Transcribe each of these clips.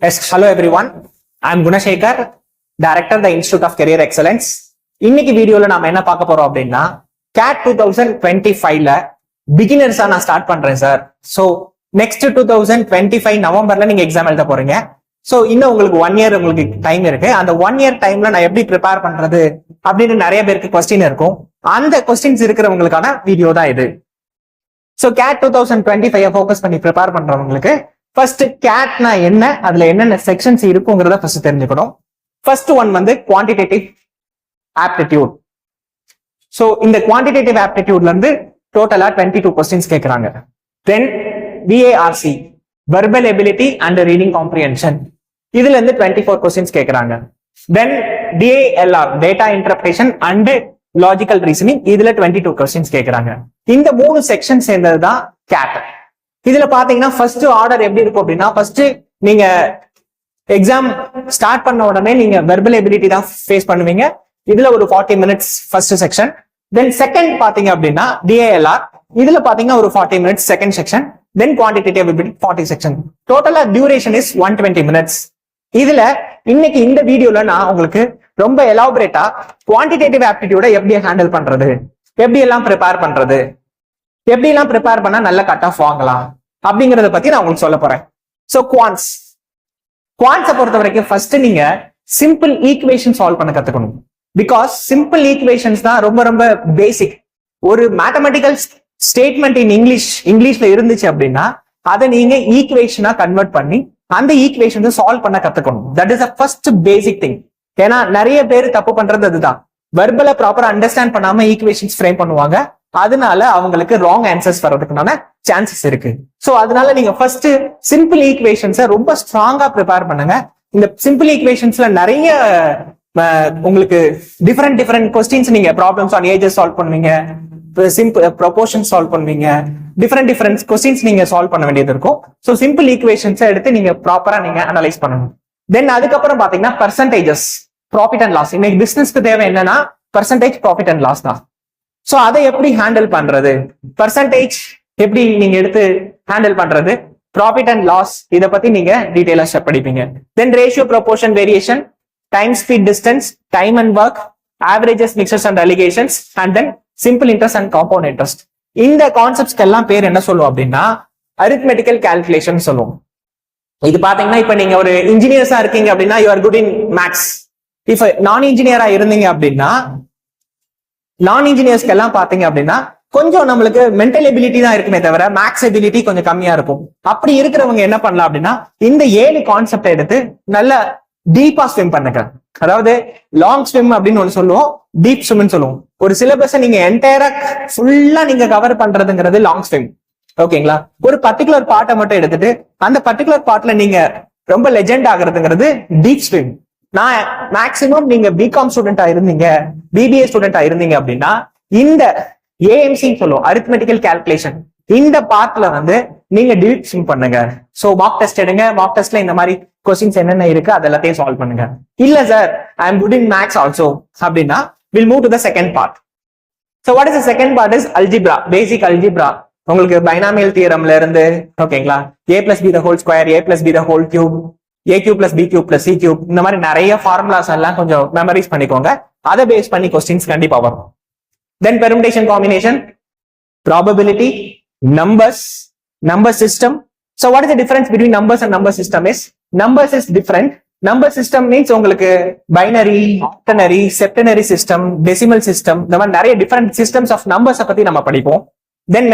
Yes, hello everyone. I am Gunashekhar, Director the Institute of Career Excellence. இன்னைக்கு வீடியோல நாம என்ன பார்க்க போறோம் அப்படின்னா CAT 2025ல பிகினர்ஸா நான் ஸ்டார்ட் பண்றேன் சார். ஸோ நெக்ஸ்ட் 2025 நவம்பர்ல நீங்க எக்ஸாம் எழுத போறீங்க. ஸோ இன்னும் உங்களுக்கு 1 year உங்களுக்கு டைம் இருக்கு. அந்த 1 year டைம்ல நான் எப்படி ப்ரிப்பேர் பண்றது அப்படின்னு நிறைய பேருக்கு கொஸ்டின் இருக்கும். அந்த கொஸ்டின்ஸ் இருக்கிறவங்களுக்கான வீடியோ தான் இது. ஸோ CAT 2025 ஃபோக்கஸ் பண்ணி ப்ரிப்பேர் பண்றவங்களுக்கு ஃபர்ஸ்ட் கேட்னா என்ன, அதுல என்னென்ன செக்ஷன்ஸ் இருக்குங்கிறத ஃபர்ஸ்ட் தெரிஞ்சுக்கணும். ஃபர்ஸ்ட் ஒன் வந்து குவான்டிடேட்டிவ் ஆப்டிடியூட். ஸோ இந்த குவான்டிடேட்டிவ் ஆப்டிடியூட்ல இருந்து டோட்டலா 22 கொஸ்டின்ஸ் கேட்கறாங்க. தென் VARC verbal ability and reading comprehension, இதுல இருந்து 24 கொஸ்டின்ஸ் கேட்கறாங்க. தென் DALR data interpretation and logical reasoning, இதுல 22 கொஸ்டின்ஸ் கேட்கறாங்க. இந்த 3 செக்ஷன் சேர்ந்ததுதான் கேட். இதுல பாத்தீங்கன்னா ஃபர்ஸ்ட் ஆர்டர் எப்படி இருக்கும் அப்படின்னா, ஃபர்ஸ்ட் நீங்க எக்ஸாம் ஸ்டார்ட் பண்ண உடனே நீங்க வெர்பல் எபிலிட்டி தான் ஃபேஸ் பண்ணுவீங்க. இதுல ஒரு 40 minutes first section. Then second பாத்தீங்க அப்படின்னா DALR, இதுல பாத்தீங்கன்னா ஒரு 40 minutes செகண்ட் செக்ஷன். தென் குவான்டிடேட்டிவ் எபிலிட்டி 40 செக்ஷன். டோட்டலா டியூரேஷன் இஸ் 120 minutes. இதுல இன்னைக்கு இந்த வீடியோல நான் உங்களுக்கு ரொம்ப எலாபரேட்டா குவான்டிடேட்டிவ் ஆப்டிடியூட எப்படி ஹேண்டில் பண்றது, எப்படி எல்லாம் ப்ரிப்பேர் பண்றது, எப்படி எல்லாம் ப்ரிப்பேர் பண்ணா நல்ல கட் ஆஃப் வாங்கலாம் அப்படிங்கறத பத்தி நான் உங்களுக்கு சொல்ல போறேன். சோ குவான்ட்ஸை பொறுத்த வரைக்கும் ஃபர்ஸ்ட் நீங்க சிம்பிள் ஈக்குவேஷன் சால்வ் பண்ண கத்துக்கணும். பிகாஸ் சிம்பிள் ஈக்குவேஷன்ஸ் தான் ரொம்ப ரொம்ப பேசிக். ஒரு மேத்தமெட்டிக்கல் ஸ்டேட்மெண்ட் இன் இங்கிலீஷ்ல இருந்துச்சு அப்படின்னா அதை நீங்க ஈக்குவேஷனா கன்வெர்ட் பண்ணி அந்த ஈக்குவேஷன் சால்வ் பண்ண கத்துக்கணும். That is a first basic thing. ஏன்னா நிறைய பேர் தப்பு பண்றது அதுதான். வெர்பலை ப்ராப்பரா அண்டர்ஸ்டாண்ட் பண்ணாம ஈக்குவேஷன்ஸ் ஃப்ரேம் பண்ணுவாங்க. அதனால அவங்களுக்கு ராங் ஆன்சர்ஸ் வர்றதுக்கான சான்சஸ் இருக்கு. சோ அதனால நீங்க ஃபர்ஸ்ட் சிம்பிள் ஈக்குவேஷன்ஸை ரொம்ப ஸ்ட்ராங்கா ப்ரிப்பேர் பண்ணுங்க. இந்த சிம்பிள் ஈக்குவேஷன்ஸ்ல நிறைய உங்களுக்கு டிஃபரெண்ட் கொஸ்டின்ஸ், நீங்க ப்ராப்ளம்ஸ் ஆன் ஏஜஸ் சால்வ் பண்ணுவீங்க, சிம்பிள் ப்ரொபோர்ஷன் சால்வ் பண்ணுவீங்க, டிஃபரெண்ட் கொஸ்டின்ஸ் நீங்க சால்வ் பண்ண வேண்டியது இருக்கும். ஸோ சிம்பிள் ஈக்குவேஷன்ஸை எடுத்து நீங்க ப்ராப்பரா நீங்க அனலைஸ் பண்ணணும். தென் அதுக்கப்புறம் பாத்தீங்கன்னா பர்சன்டேஜஸ், ப்ராஃபிட் அண்ட் லாஸ். இன்னைக்கு பிசினஸ்க்கு தேவை என்னன்னா பர்சன்டேஜ், ப்ராஃபிட் அண்ட் லாஸ் தான். சோ அதை எப்படி ஹேண்டில் பண்றது, பர்சன்டேஜ் எப்படி நீங்க எடுத்து ஹேண்டில் பண்றது, ப்ராஃபிட் அண்ட் லாஸ், இதை பத்தி நீங்க டீடைலா படிப்பீங்க. Then ratio, proportion, variation, time, speed, distance, time and work, averages, mixtures and alligations, and then simple interest and compound interest. இந்த கான்செப்ட்ஸ்க்கு எல்லாம் பேர் என்ன சொல்லுவோம் அப்படின்னா அரித்மெட்டிக்கல் கால்குலேஷன் சொல்லுவோம். இது பாத்தீங்கன்னா இப்ப நீங்க ஒரு இன்ஜினியர்ஸா இருக்கீங்க அப்படின்னா you are good in maths. இப்ப நான் இன்ஜினியரா இருந்தீங்க அப்படின்னா, நான் இன்ஜினியர்ஸ்க்கு எல்லாம் பாத்தீங்க அப்படின்னா கொஞ்சம் நம்மளுக்கு மென்டல் எபிலிட்டி தான் இருக்குமே தவிர மேக்ஸ் எபிலிட்டி கொஞ்சம் கம்மியா இருக்கும். அப்படி இருக்கிறவங்க என்ன பண்ணலாம் அப்படின்னா இந்த 7 கான்செப்ட் எடுத்து நல்ல டீப்பா ஸ்விம் பண்ணுங்க. அதாவது லாங் ஸ்விம் அப்படின்னு ஒண்ணு சொல்லுவோம், டீப் ஸ்விம்னு சொல்லுவோம். ஒரு சிலபஸை நீங்க என்டையரா ஃபுல்லா நீங்க கவர் பண்றதுங்கிறது லாங் ஸ்விம். ஓகேங்களா? ஒரு பர்டிகுலர் பார்ட்டை மட்டும் எடுத்துட்டு அந்த பர்டிகுலர் பார்ட்ல நீங்க ரொம்ப லெஜெண்ட் ஆகுறதுங்கிறது டீப் ஸ்விம். நான் மேக்சிமம் நீங்க பிகாம் ஸ்டூடெண்டா இருந்தீங்க, பிபிஏ ஸ்டூடெண்டா இருந்தீங்க அப்படின்னா இந்த ஏஎம்சி சொல்லுவோம், அரித்மெட்டிக்கல் கால்குலேஷன், இந்த பார்ட்ல வந்து நீங்க டீப் ஸ்விம் பண்ணுங்க. சோ மார்க் டெஸ்ட் எடுங்க. மார்க் டெஸ்ட்ல இந்த மாதிரி கொஸ்டின்ஸ் என்னென்ன இருக்கு அது எல்லாத்தையும் சால்வ் பண்ணுங்க. இல்ல sir I am good in maths also அப்படின்னா will move to the second part. So what is the second part is algebra, basic algebra. உங்களுக்கு பைனாமியல் தியரம்ல இருந்து, ஓகேங்களா, a+b² a+b³ a³+b³ c³, இந்த மாதிரி நிறைய ஃபார்முலாஸ் எல்லாம் கொஞ்சம் மெமரைஸ் பண்ணிக்கோங்க. அதை பேஸ் பண்ணி கொஸ்டின்ஸ் கண்டிப்பா வரும். Then permutation, combination, probability, numbers, number system. So what is the difference between numbers and number system is numbers is different. Number system means உங்களுக்கு பைனரி, ஆக்டனரி, செப்டனரி சிஸ்டம், டெசிமல் சிஸ்டம், இந்த மாதிரி நிறைய different systems of numbers பத்தி நம்ம படிப்போம். Then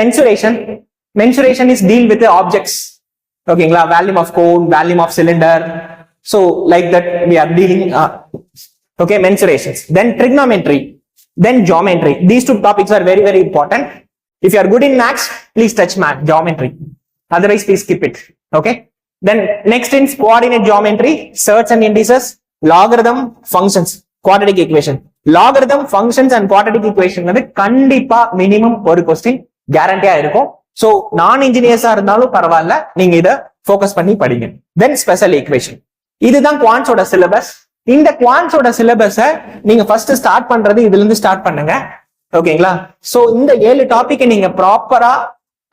mensuration is deal with the objects. ஓகேங்களா? Volume of cone, volume of cylinder. So like that we are dealing okay, mensurations. Then trigonometry, then geometry. These two topics are very very important. If you are good in maths, please touch geometry. Otherwise please skip it. Okay? Then next is coordinate geometry, surds and indices, logarithm, functions, quadratic equation. Logarithm, functions and quadratic equation வந்து கண்டிப்பா minimum ஒரு question கேரண்டியா இருக்கும். So நான் இன்ஜினியர்ஸா இருந்தாலும் பரவாயில்ல, நீங்க இதை focus பண்ணி படிங்க. தென் ஸ்பெஷல் ஈக்குவேஷன், இதுதான் குவான்ட்ஸோட சிலபஸ். இந்த குவான்ட்ஸோட சிலபஸை நீங்க ஃபர்ஸ்ட் ஸ்டார்ட் பண்றது இதுல இருந்து ஸ்டார்ட் பண்ணுங்க. ஓகேங்களா? சோ இந்த 7 டாபிக்கை நீங்க ப்ராப்பரா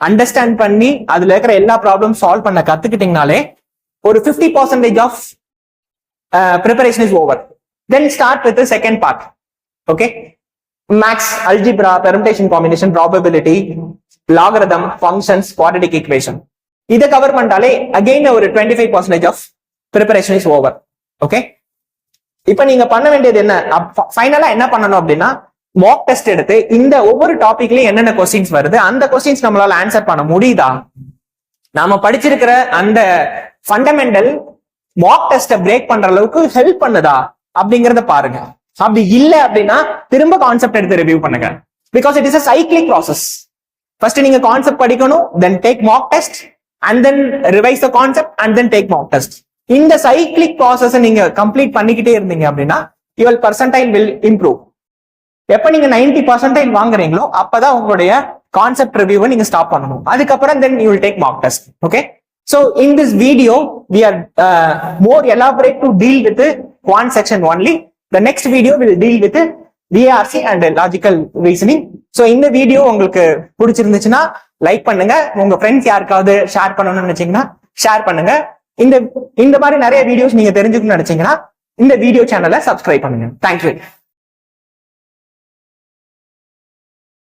அண்டர்ஸ்டாண்ட் பண்ணி அதுல இருக்கிற எல்லா ப்ராப்ளம் சால்வ் பண்ண கத்துக்கிட்டீங்கனாலே ஒரு 50% of preparation is over. Then start with the second part. Okay, maths, algebra, permutation, combination, probability, logarithm, functions, quadratic equation. இதை கவர் பண்ணிட்டாலே அகைன் ஒரு 25% of preparation is over. Okay, இப்ப நீங்க பண்ண வேண்டியது என்ன, ஃபைனலா என்ன பண்ணணும் அப்படின்னா மாக் டெஸ்ட் எடுத்து இந்த ஒவ்வொரு டாபிக்லயும் என்னென்ன கொஸ்டின்ஸ் வருது, அந்த கொஸ்டின்ஸ் நம்மளால ஆன்சர் பண்ண முடியுதா, நாம படிச்சிருக்கிற அந்த ஃபண்டமெண்டல் மாக் டெஸ்ட பிரேக் பண்ற அளவுக்கு ஹெல்ப் பண்ணுதா அப்படிங்கறத பாருங்க. அப்படி இல்ல அப்படின்னா திரும்ப கான்செப்ட் எடுத்து ரிவ்யூ பண்ணுங்க. Because it is a cyclic process. First நீங்க கான்செப்ட் படிக்கணும், then take Mach test, and then revise the concept, and then take Mach test. இந்த சைக்கிளிக் ப்ராசஸ் நீங்க கம்ப்ளீட் பண்ணிக்கிட்டே இருந்தீங்க அப்படின்னா யுவர் பர்சன்டைல் வில் இம்ப்ரூவ். எப்ப நீங்க 90% வாங்குறீங்களோ அப்பதான் உங்களுடைய கான்செப்ட் ரிவ்யூவை நீங்க ஸ்டாப் பண்ணணும். அதுக்கப்புறம் then you will take Mach test. Okay, so in this video we are more elaborate to deal with the quant section only. The next video will deal with VRC and logical reasoning. So இந்த video உங்களுக்கு பிடிச்சிருந்துச்சுன்னா like பண்ணுங்க, உங்க friends யாருக்காவது share பண்ணணும்னு நினைச்சீங்கன்னா share பண்ணுங்க. இந்த மாதிரி நிறைய வீடியோஸ் நீங்க தெரிஞ்சுக்கணும்னு நினைச்சீங்கன்னா இந்த வீடியோ சேனலை சப்ஸ்கிரைப் பண்ணுங்க. தேங்க்யூ.